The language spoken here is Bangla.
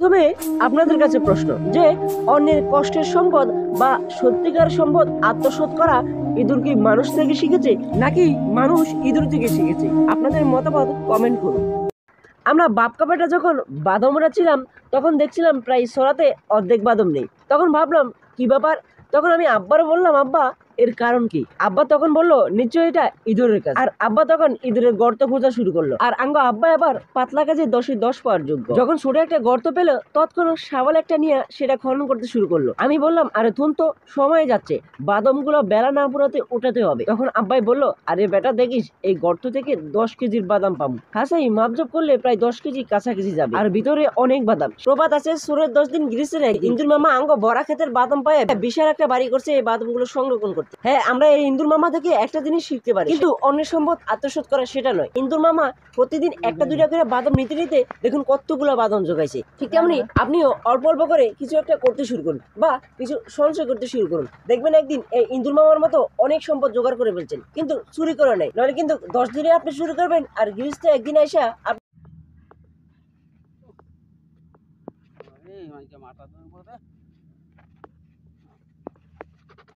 তবে আপনাদের কাছে প্রশ্ন যে অন্যের কষ্টের সম্পদ বা সত্যিকার সম্পদ আত্মসাৎ করা ইঁদুর কি মানুষ থেকে শিখেছে নাকি মানুষ ইঁদুর থেকে শিখেছে? আপনাদের মতামত কমেন্ট করুন। আমরা বাপকা বেটা যখন বাদামরা ছিলাম তখন দেখছিলাম প্রায় সরাতে অর্ধেক বাদাম নেই। তখন ভাবলাম কি ব্যাপার। তখন আমি আব্বারও বললাম, আব্বা এর কারণ কি? আব্বা তখন বললো নিশ্চয়ই এটা ইঁদুরের কাজ। আর আব্বা তখন ইঁদুরের গর্ত খোঁজা শুরু করলো। আর আঙ্গ আব্বা এবার পাতলা কাজে 10-10 পাওয়ার যোগ্য। যখন ছোট একটা গর্ত পেল তৎক্ষণাৎ শাবল একটা নিয়ে সেটা খনন করতে শুরু করলো। আমি বললাম, আরে থুন তো, সময় যাচ্ছে, বাদামগুলো বেলা না পুরাতে উঠাতে হবে। তখন আব্বাই বললো, আরে বেটা দেখিস এই গর্ত থেকে 10 কেজির বাদাম পাবো। হাসাই মাপজব করলে প্রায় 10 কেজি কাছাকাছি যাবে। আর ভিতরে অনেক বাদাম। প্রবাদ আছে সুরের 10 দিন গ্রীষ্মে ইন্দুর মামা আঙ্গ বড়া ক্ষেতের বাদাম পায় বিশাল একটা বাড়ি করছে এই বাদামগুলো সংরক্ষণ করতে। হ্যাঁ, আমরা এই ইন্দুর মামা থেকে একটা জিনিস শিখতে পারি, কিন্তু অন্যের সম্পদ আত্মসাৎ করা সেটা নয়। ইন্দুর মামা প্রতিদিন একটা দুইটা করে বাদাম নিতে নিতে দেখুন কতগুলো বাদাম জোগাইছে। ঠিক তেমনি আপনিও অল্প অল্প করে কিছু একটা করতে শুরু করুন বা কিছু সঞ্চয় করতে শুরু করুন। দেখবেন একদিন এই ইন্দুর মামার মতো অনেক সম্পদ জোগাড় করে ফেলছেন, কিন্তু চুরি করে নাই। নইলে কিন্তু 10 দিনে আপনি শুরু করবেন আর গৃহস্থ একদিন আইসা